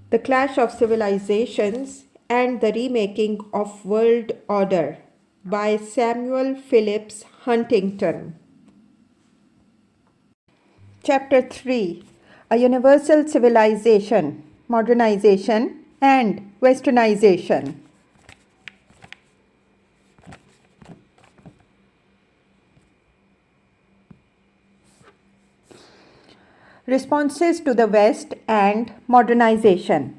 The Clash of Civilizations and the Remaking of World Order by Samuel Phillips Huntington. Chapter 3: A Universal Civilization, Modernization and Westernization. Responses to the West and modernization.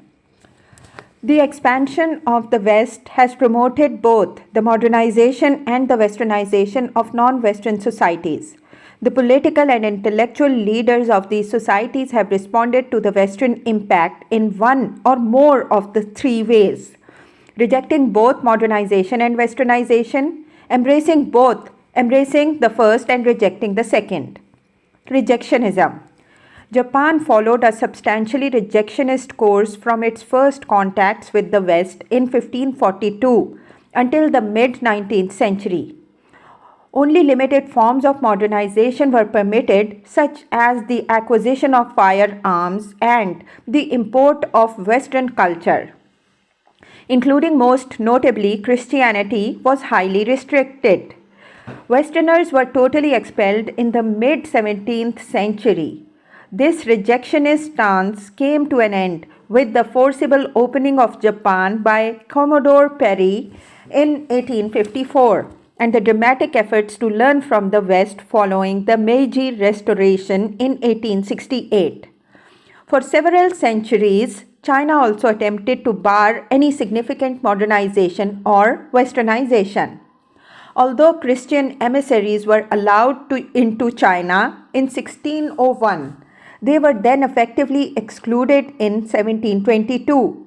The expansion of the West has promoted both the modernization and the westernization of non-Western societies. The political and intellectual leaders of these societies have responded to the Western impact in one or more of the three ways: rejecting both modernization and westernization, embracing the first and rejecting the second. Rejectionism. Japan followed a substantially rejectionist course from its first contacts with the West in 1542 until the mid-19th century. Only limited forms of modernization were permitted, such as the acquisition of firearms and the import of Western culture, including most notably Christianity, was highly restricted. Westerners were totally expelled in the mid-17th century. This rejectionist stance came to an end with the forcible opening of Japan by Commodore Perry in 1854 and the dramatic efforts to learn from the West following the Meiji Restoration in 1868. For several centuries, China also attempted to bar any significant modernization or westernization. Although Christian emissaries were allowed into China in 1601, they were then effectively excluded in 1722.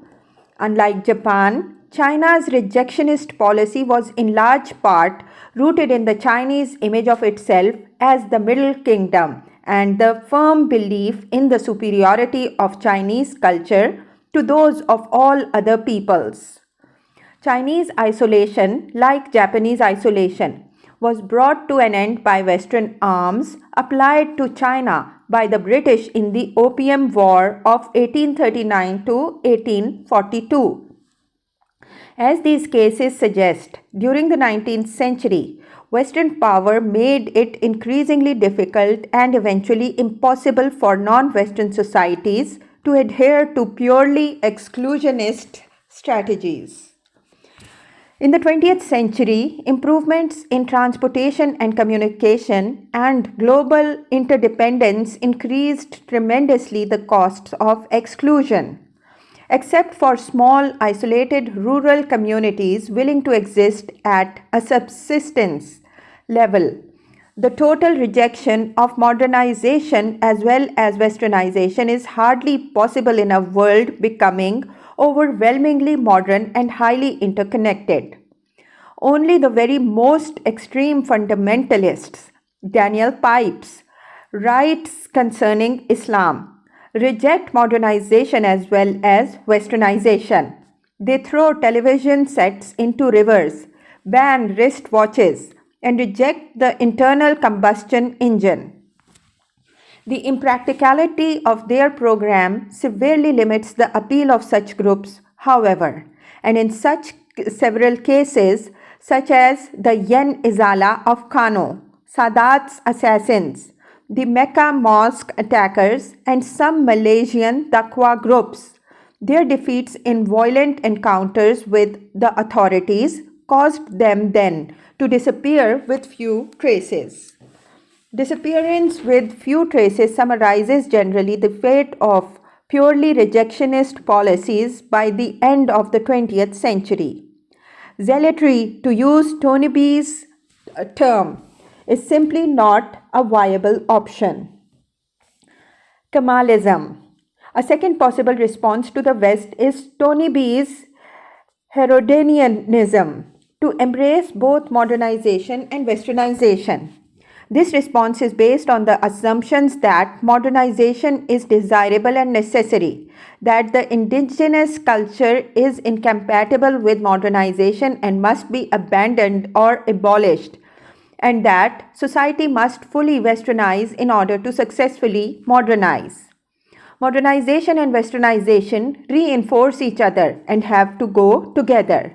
Unlike Japan, China's rejectionist policy was in large part rooted in the Chinese image of itself as the Middle Kingdom and the firm belief in the superiority of Chinese culture to those of all other peoples. Chinese isolation, like Japanese isolation, was brought to an end by Western arms applied to China by the British in the Opium War of 1839 to 1842. As these cases suggest, during the 19th century, Western power made it increasingly difficult and eventually impossible for non-Western societies to adhere to purely exclusionist strategies. In the 20th century, improvements in transportation and communication and global interdependence increased tremendously the costs of exclusion. Except for small, isolated rural communities willing to exist at a subsistence level, the total rejection of modernization as well as westernization is hardly possible in a world becoming overwhelmingly modern and highly interconnected. Only the very most extreme fundamentalists, Daniel Pipes, writes concerning Islam, reject modernization as well as westernization. They throw television sets into rivers, ban wristwatches, and reject the internal combustion engine. The impracticality of their program severely limits the appeal of such groups, however, and in several cases, such as the Yen Izala of Kano, Sadat's assassins, the Mecca mosque attackers, and some Malaysian Taqwa groups, their defeats in violent encounters with the authorities caused them then to disappear with few traces. Disappearance with few traces summarizes generally the fate of purely rejectionist policies by the end of the 20th century. Zealotry, to use Tony B's term, is simply not a viable option. Kemalism. A second possible response to the West is Tony B's Herodianism, to embrace both modernization and westernization. This response is based on the assumptions that modernization is desirable and necessary, that the indigenous culture is incompatible with modernization and must be abandoned or abolished, and that society must fully westernize in order to successfully modernize. Modernization and westernization reinforce each other and have to go together.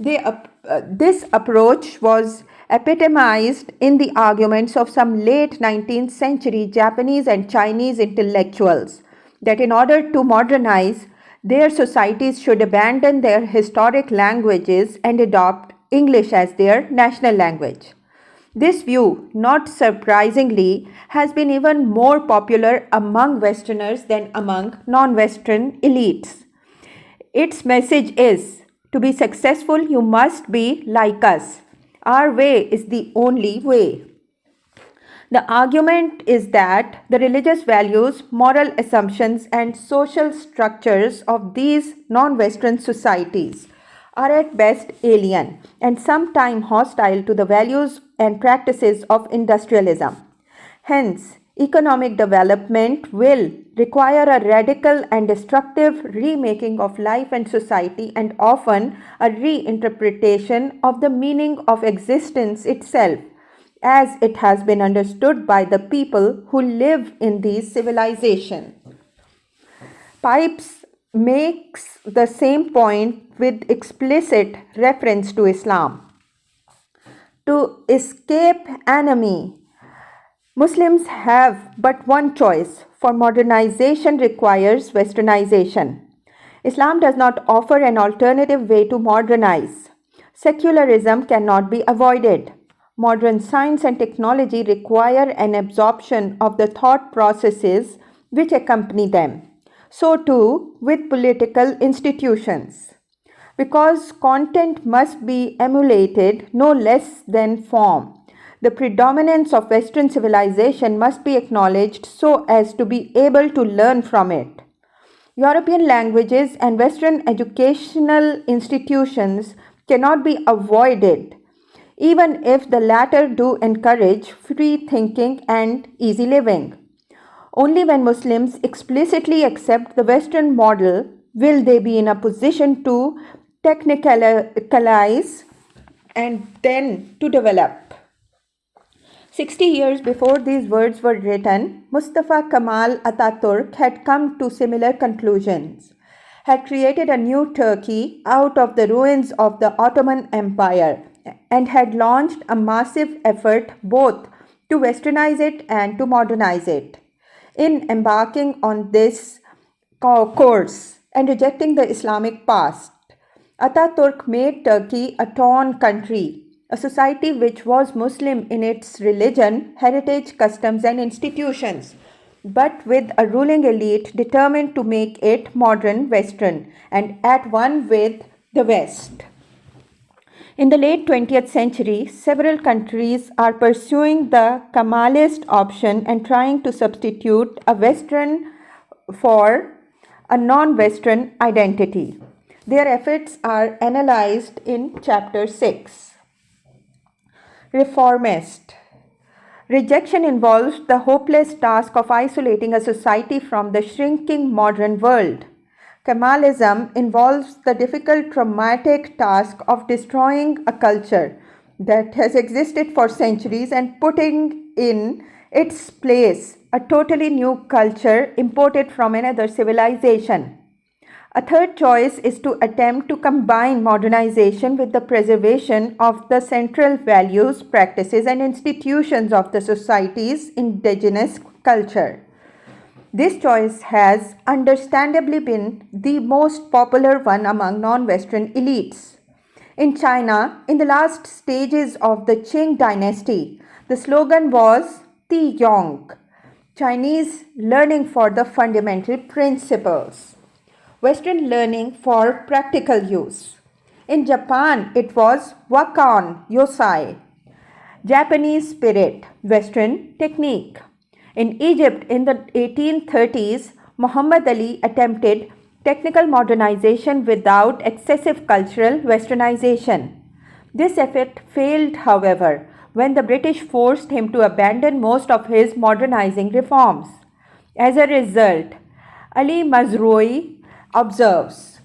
This approach was epitomized in the arguments of some late 19th century Japanese and Chinese intellectuals that in order to modernize, their societies should abandon their historic languages and adopt English as their national language. This view, not surprisingly, has been even more popular among Westerners than among non-Western elites. Its message is, to be successful, you must be like us. Our way is the only way. The argument is that the religious values, moral assumptions, and social structures of these non-Western societies are at best alien and sometimes hostile to the values and practices of industrialism. Hence, economic development will require a radical and destructive remaking of life and society, and often a reinterpretation of the meaning of existence itself, as it has been understood by the people who live in these civilizations. Pipes makes the same point with explicit reference to Islam. To escape enemy, Muslims have but one choice, for modernization requires westernization. Islam does not offer an alternative way to modernize. Secularism cannot be avoided. Modern science and technology require an absorption of the thought processes which accompany them. So too with political institutions. Because content must be emulated no less than form, the predominance of Western civilization must be acknowledged so as to be able to learn from it. European languages and Western educational institutions cannot be avoided, even if the latter do encourage free thinking and easy living. Only when Muslims explicitly accept the Western model will they be in a position to technicalize and then to develop. 60 years before these words were written, Mustafa Kemal Ataturk had come to similar conclusions, had created a new Turkey out of the ruins of the Ottoman Empire, and had launched a massive effort both to westernize it and to modernize it. In embarking on this course and rejecting the Islamic past, Ataturk made Turkey a torn country, a society which was Muslim in its religion, heritage, customs, and institutions, but with a ruling elite determined to make it modern, Western, and at one with the West. In the late 20th century, several countries are pursuing the Kemalist option and trying to substitute a Western for a non-Western identity. Their efforts are analyzed in Chapter 6. Reformist. Rejection involves the hopeless task of isolating a society from the shrinking modern world. Kemalism involves the difficult, traumatic task of destroying a culture that has existed for centuries and putting in its place a totally new culture imported from another civilization. A third choice is to attempt to combine modernization with the preservation of the central values, practices, and institutions of the society's indigenous culture. This choice has understandably been the most popular one among non-Western elites. In China, in the last stages of the Qing dynasty, the slogan was Ti Yong, Chinese learning for the fundamental principles, Western learning for practical use. In Japan, it was Wakan Yosai, Japanese spirit, Western technique. In Egypt, in the 1830s, Muhammad Ali attempted technical modernization without excessive cultural westernization. This effort failed, however, when the British forced him to abandon most of his modernizing reforms. As a result, Ali Mazrui observes,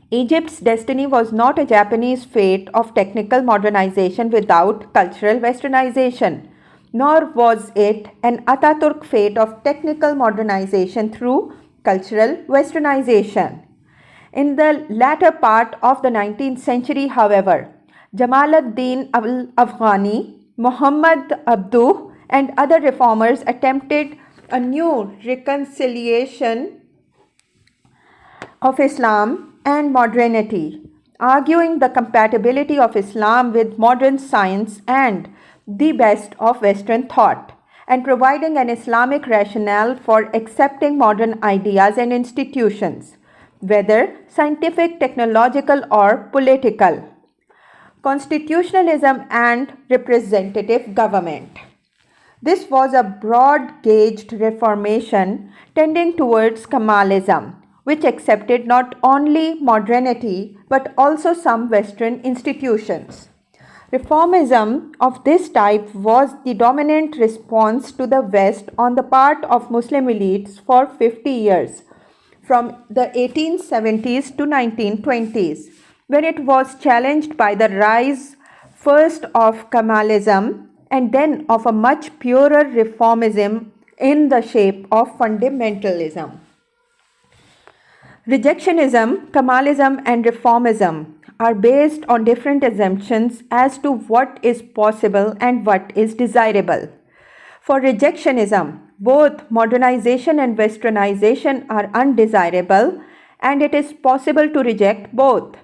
Egypt's destiny was not a Japanese fate of technical modernization without cultural westernization. nor was it an Ataturk fate of technical modernization through cultural westernization. In the latter part of the 19th century, however, Jamaluddin al-Afghani, Muhammad Abduh, and other reformers attempted a new reconciliation of Islam and modernity, arguing the compatibility of Islam with modern science and the best of Western thought, and providing an Islamic rationale for accepting modern ideas and institutions, whether scientific, technological, or political, constitutionalism, and representative government. This was a broad-gauged reformation tending towards Kemalism, which accepted not only modernity but also some Western institutions. Reformism of this type was the dominant response to the West on the part of Muslim elites for 50 years, from the 1870s to 1920s, when it was challenged by the rise first of Kemalism and then of a much purer reformism in the shape of fundamentalism. Rejectionism, Kemalism, and reformism are based on different assumptions as to what is possible and what is desirable. For rejectionism, both modernization and westernization are undesirable, and it is possible to reject both.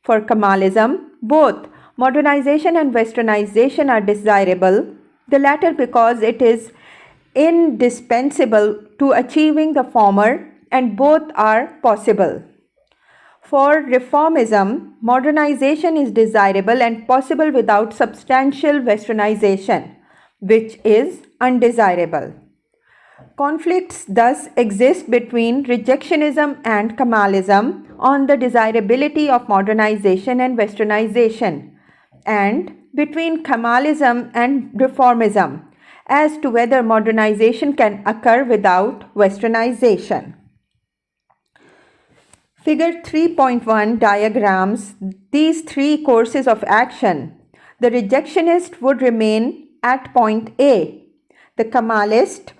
For Kemalism, both modernization and westernization are desirable, the latter because it is indispensable to achieving the former, and both are possible. For reformism, modernization is desirable and possible without substantial westernization, which is undesirable. Conflicts thus exist between rejectionism and Kemalism on the desirability of modernization and westernization, and between Kemalism and reformism as to whether modernization can occur without westernization. Figure 3.1 diagrams these three courses of action. The rejectionist would remain at point A. The Kemalist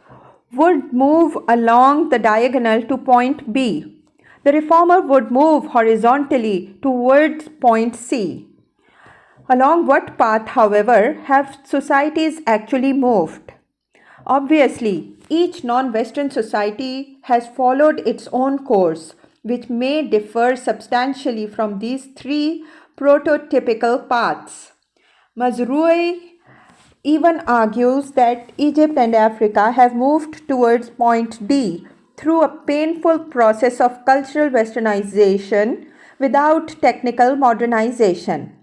would move along the diagonal to point B. The reformer would move horizontally towards point C. Along what path, however, have societies actually moved? Obviously, each non-Western society has followed its own course, which may differ substantially from these three prototypical paths. Mazrui even argues that Egypt and Africa have moved towards point D through a painful process of cultural westernization without technical modernization.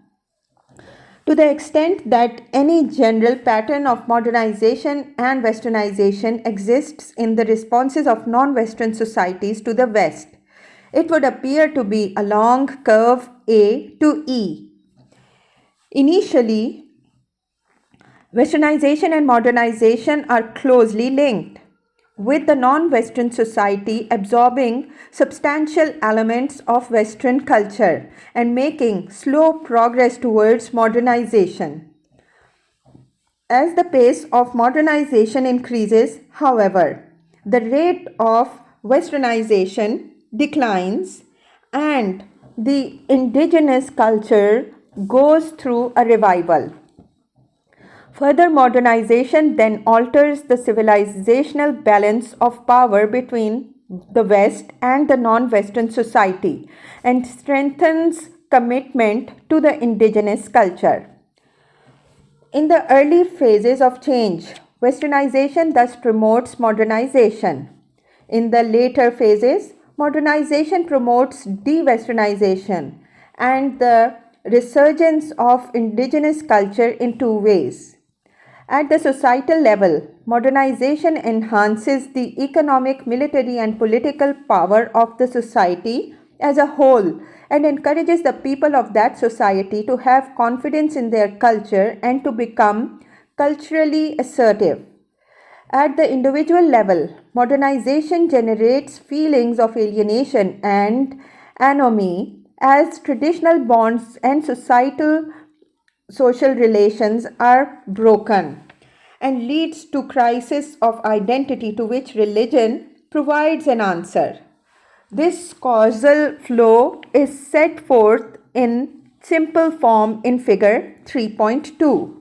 To the extent that any general pattern of modernization and westernization exists in the responses of non-Western societies to the West, it would appear to be along curve A to E. Initially, westernization and modernization are closely linked, with the non-Western society absorbing substantial elements of Western culture and making slow progress towards modernization. As the pace of modernization increases, however, the rate of westernization declines and the indigenous culture goes through a revival. Further modernization then alters the civilizational balance of power between the West and the non-Western society and strengthens commitment to the indigenous culture. In the early phases of change, westernization thus promotes modernization. In the later phases, modernization promotes de-westernization and the resurgence of indigenous culture in two ways. At the societal level, modernization enhances the economic, military, and political power of the society as a whole and encourages the people of that society to have confidence in their culture and to become culturally assertive. At the individual level, modernization generates feelings of alienation and anomie as traditional bonds and social relations are broken, and leads to crisis of identity to which religion provides an answer. This causal flow is set forth in simple form in figure 3.2.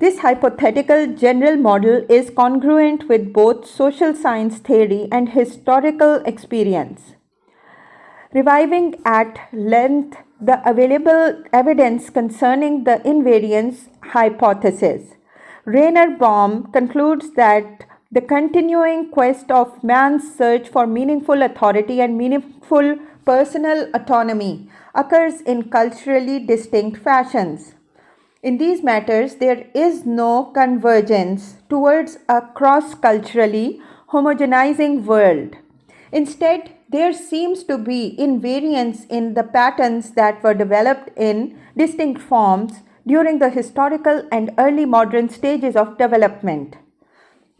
This hypothetical general model is congruent with both social science theory and historical experience, reviving at length the available evidence concerning the invariance hypothesis. Rainer Baum concludes that the continuing quest of man's search for meaningful authority and meaningful personal autonomy occurs in culturally distinct fashions. In these matters, there is no convergence towards a cross-culturally homogenizing world. Instead, there seems to be invariance in the patterns that were developed in distinct forms during the historical and early modern stages of development.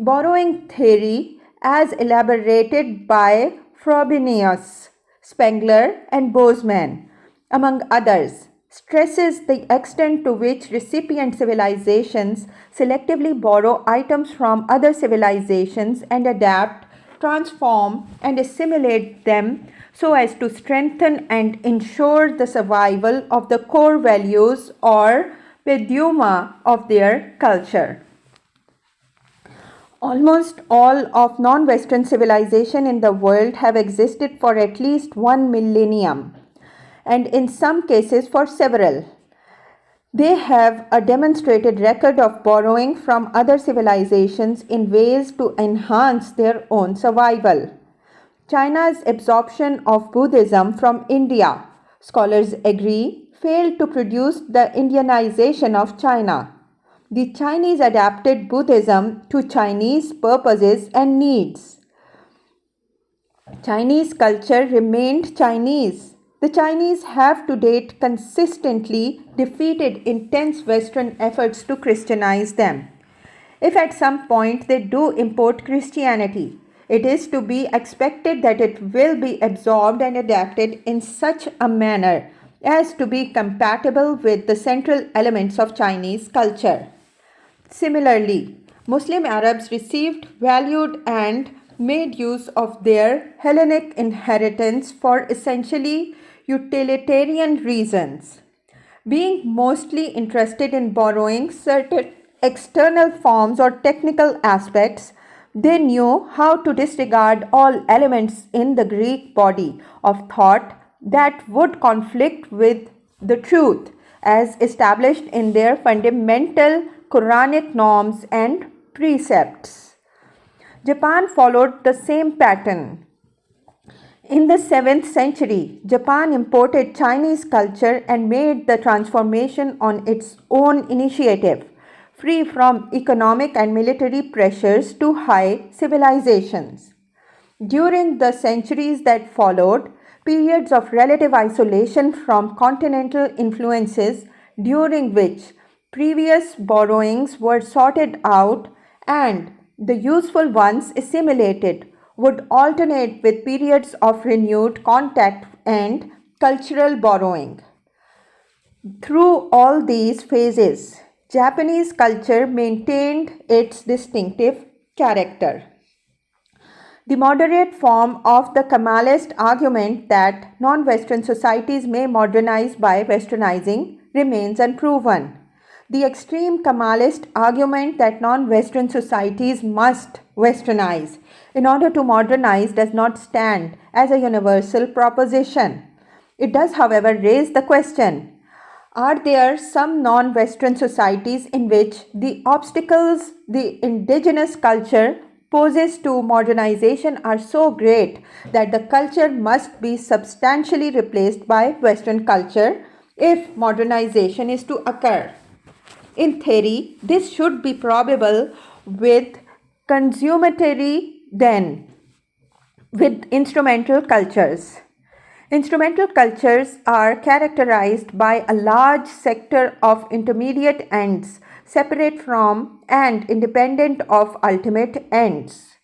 Borrowing theory, as elaborated by Frobenius, Spengler, and Boseman, among others, stresses the extent to which recipient civilizations selectively borrow items from other civilizations and adapt, transform, and assimilate them so as to strengthen and ensure the survival of the core values or peduma of their culture. Almost all of non-Western civilization in the world have existed for at least 1 millennium, and in some cases for several. They have a demonstrated record of borrowing from other civilizations in ways to enhance their own survival. China's absorption of Buddhism from India, scholars agree, failed to produce the Indianization of China. The Chinese adapted Buddhism to Chinese purposes and needs. Chinese culture remained Chinese. The Chinese have to date consistently defeated intense Western efforts to Christianize them. If at some point they do import Christianity, it is to be expected that it will be absorbed and adapted in such a manner as to be compatible with the central elements of Chinese culture. Similarly, Muslim Arabs received, valued, and made use of their Hellenic inheritance for essentially utilitarian reasons. Being mostly interested in borrowing certain external forms or technical aspects, they knew how to disregard all elements in the Greek body of thought that would conflict with the truth as established in their fundamental Quranic norms and precepts. Japan followed the same pattern. In the 7th century, Japan imported Chinese culture and made the transformation on its own initiative, free from economic and military pressures to high civilizations. During the centuries that followed, periods of relative isolation from continental influences during which previous borrowings were sorted out and the useful ones assimilated would alternate with periods of renewed contact and cultural borrowing. Through all these phases, Japanese culture maintained its distinctive character. The moderate form of the Kemalist argument that non-Western societies may modernize by Westernizing remains unproven. The extreme Kemalist argument that non-Western societies must Westernize in order to modernize does not stand as a universal proposition. It does, however, raise the question: are there some non-Western societies in which the obstacles the indigenous culture poses to modernization are so great that the culture must be substantially replaced by Western culture if modernization is to occur? In theory, this should be probable with consummatory then with instrumental cultures. Instrumental cultures are characterized by a large sector of intermediate ends, separate from and independent of ultimate ends.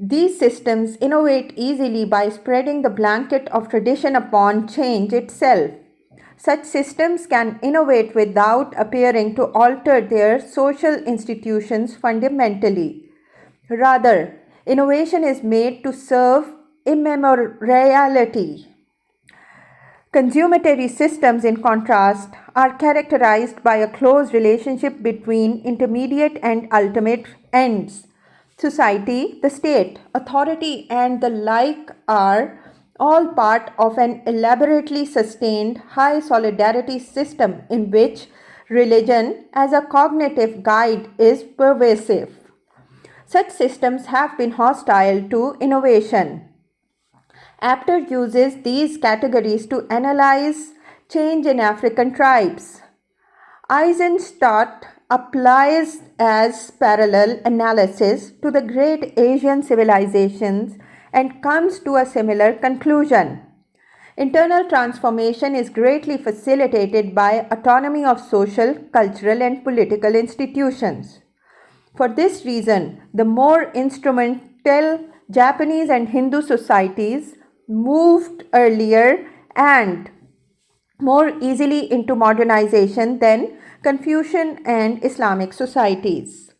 These systems innovate easily by spreading the blanket of tradition upon change itself. Such systems can innovate without appearing to alter their social institutions fundamentally. Rather, innovation is made to serve immemoriality. Consummatory systems, in contrast, are characterized by a close relationship between intermediate and ultimate ends. Society, the state, authority, and the like are all part of an elaborately sustained high solidarity system in which religion as a cognitive guide is pervasive. Such systems have been hostile to innovation. Apter uses these categories to analyze change in African tribes. Eisenstadt applies as parallel analysis to the great Asian civilizations and comes to a similar conclusion. Internal transformation is greatly facilitated by autonomy of social, cultural, and political institutions. For this reason, the more instrumental Japanese and Hindu societies moved earlier and more easily into modernization than Confucian and Islamic societies.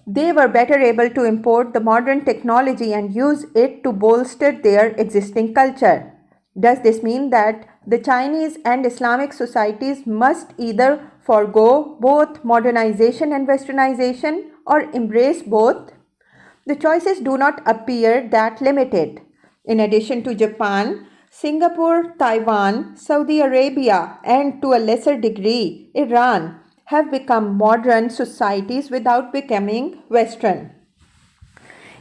They were better able to import the modern technology and use it to bolster their existing culture. Does this mean that the Chinese and Islamic societies must either forego both modernization and westernization or embrace both? The choices do not appear that limited. In addition to Japan, Singapore, Taiwan, Saudi Arabia, and to a lesser degree, Iran have become modern societies without becoming Western.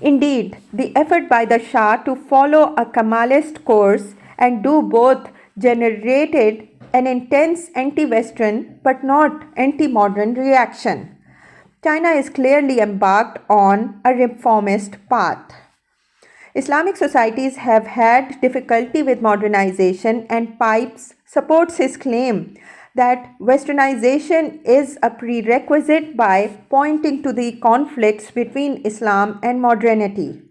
Indeed, the effort by the Shah to follow a Kemalist course and do both generated an intense anti-Western but not anti-modern reaction. China is clearly embarked on a reformist path. Islamic societies have had difficulty with modernization, and Pipes supports his claim that westernization is a prerequisite by pointing to the conflicts between Islam and modernity.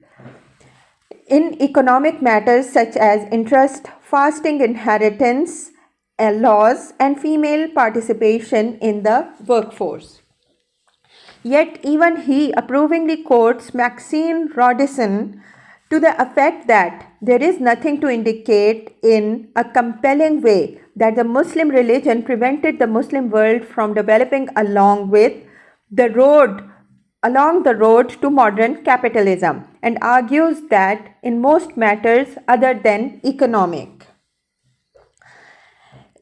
In economic matters such as interest, fasting inheritance, laws, and female participation in the workforce. Yet even he approvingly quotes Maxine Rodinson to the effect that there is nothing to indicate in a compelling way that the Muslim religion prevented the Muslim world from developing along the road to modern capitalism, and argues that in most matters other than economic,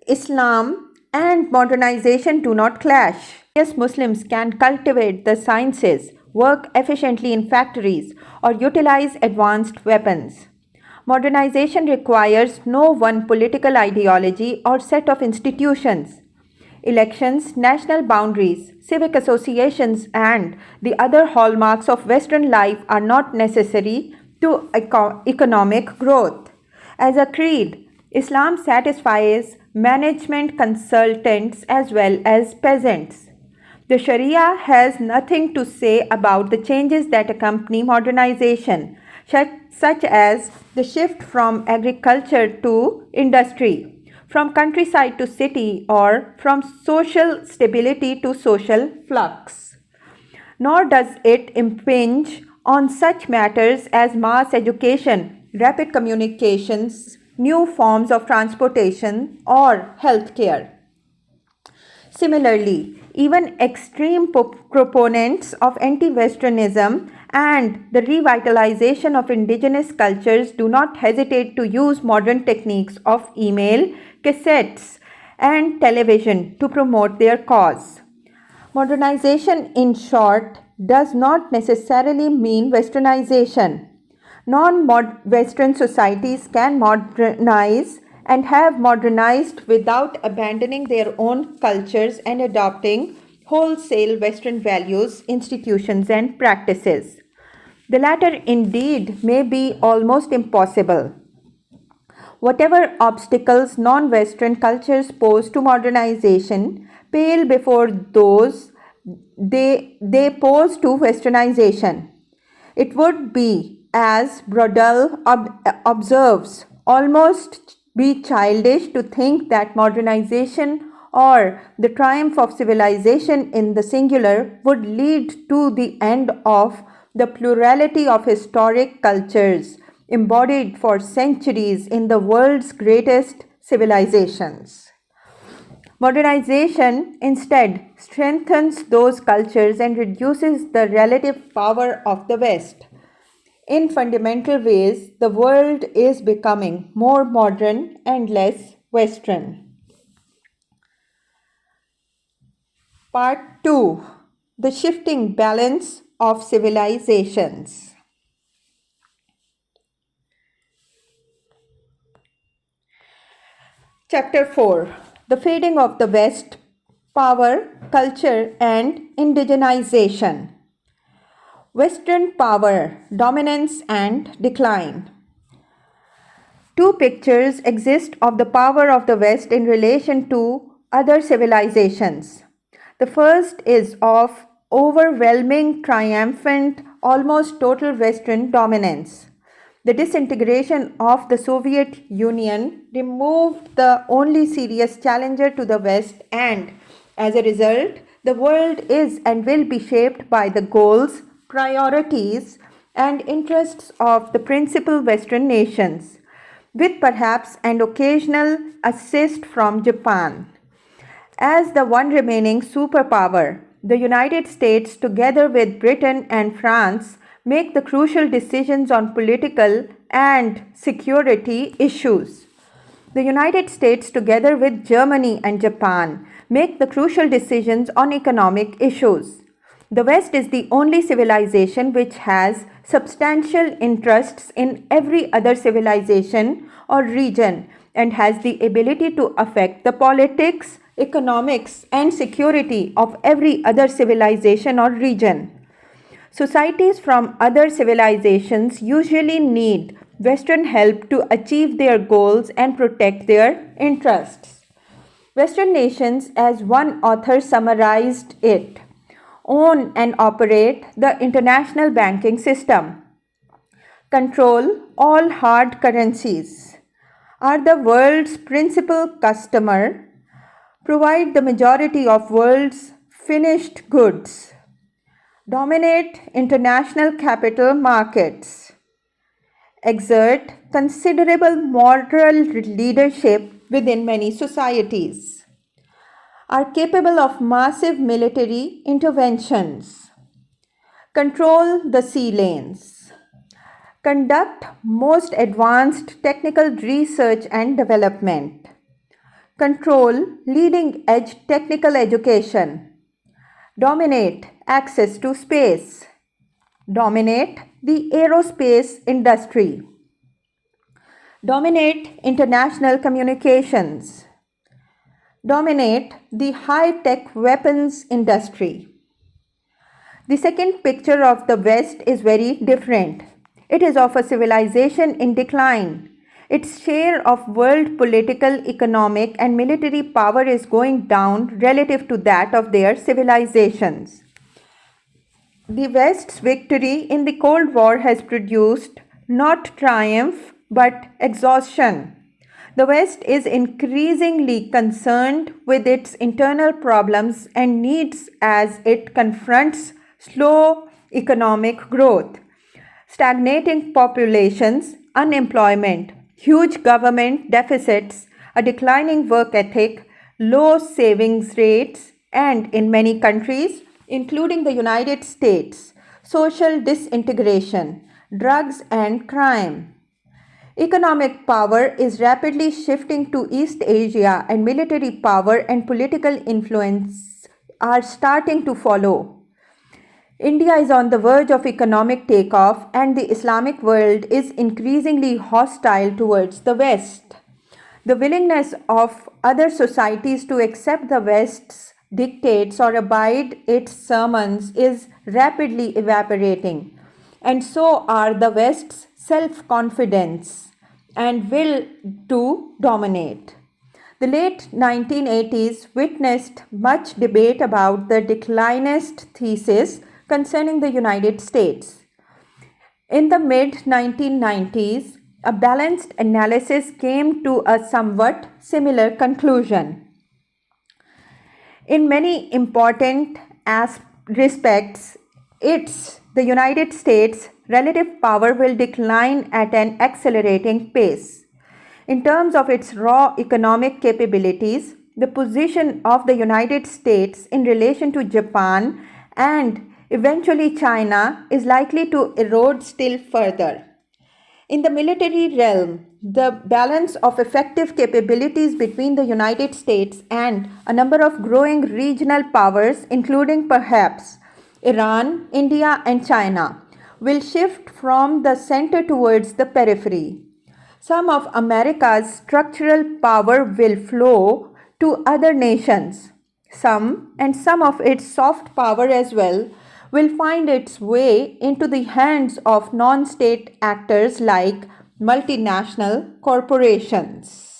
Islam and modernization do not clash. Yes, Muslims can cultivate the sciences, work efficiently in factories, or utilize advanced weapons. Modernization requires no one political ideology or set of institutions. Elections, national boundaries, civic associations, and the other hallmarks of Western life are not necessary to economic growth. As a creed, Islam satisfies management consultants as well as peasants. The Sharia has nothing to say about the changes that accompany modernization, such as the shift from agriculture to industry, from countryside to city, or from social stability to social flux. Nor does it impinge on such matters as mass education, rapid communications, new forms of transportation, or healthcare. Similarly, even extreme proponents of anti-Westernism and the revitalization of indigenous cultures do not hesitate to use modern techniques of email, cassettes, and television to promote their cause. Modernization, in short, does not necessarily mean westernization. Non-Western societies can modernize and have modernized without abandoning their own cultures and adopting wholesale Western values, institutions, and practices. The latter indeed may be almost impossible. Whatever obstacles non-Western cultures pose to modernization pale before those they pose to westernization. It would be as Brodel observes, almost be childish to think that modernization or the triumph of civilization in the singular would lead to the end of the plurality of historic cultures embodied for centuries in the world's greatest civilizations. Modernization instead strengthens those cultures and reduces the relative power of the West. In fundamental ways, the world is becoming more modern and less Western. Part 2. The shifting balance of civilizations. Chapter 4. The fading of the West, power, culture, and indigenization. Western power, dominance, and decline. Two pictures exist of the power of the West in relation to other civilizations. The first is of overwhelming, triumphant, almost total Western dominance. The disintegration of the Soviet Union removed the only serious challenger to the West, and as a result, the world is and will be shaped by the goals, priorities, and interests of the principal Western nations, with perhaps an occasional assist from Japan. As the one remaining superpower, the United States, together with Britain and France, make the crucial decisions on political and security issues. The United States, together with Germany and Japan, make the crucial decisions on economic issues. The West is the only civilization which has substantial interests in every other civilization or region and has the ability to affect the politics, economics, and security of every other civilization or region. Societies from other civilizations usually need Western help to achieve their goals and protect their interests. Western nations, as one author summarized it, own and operate the international banking system, control all hard currencies, are the world's principal customer, provide the majority of world's finished goods, dominate international capital markets, exert considerable moral leadership within many societies, are capable of massive military interventions, control the sea lanes, conduct most advanced technical research and development, control leading edge technical education, dominate access to space, dominate the aerospace industry, dominate international communications, dominate the high-tech weapons industry. The second picture of the West is very different. It is of a civilization in decline. Its share of world political, economic, and military power is going down relative to that of their civilizations. The West's victory in the Cold War has produced not triumph but exhaustion. The West is increasingly concerned with its internal problems and needs as it confronts slow economic growth, stagnating populations, unemployment, huge government deficits, a declining work ethic, low savings rates, and in many countries, including the United States, social disintegration, drugs, and crime. Economic power is rapidly shifting to East Asia, and military power and political influence are starting to follow. India is on the verge of economic takeoff, and the Islamic world is increasingly hostile towards the West. The willingness of other societies to accept the West's dictates or abide its sermons is rapidly evaporating, and so are the West's self-confidence and will to dominate. The late 1980s witnessed much debate about the declinist thesis concerning the United States. In the mid 1990s, a balanced analysis came to a somewhat similar conclusion. In many important respects, the United States' relative power will decline at an accelerating pace. In terms of its raw economic capabilities, the position of the United States in relation to Japan and eventually China is likely to erode still further. In the military realm, the balance of effective capabilities between the United States and a number of growing regional powers, including perhaps Iran, India, and China, will shift from the center towards the periphery. Some of America's structural power will flow to other nations. Some of its soft power as well will find its way into the hands of non-state actors like multinational corporations.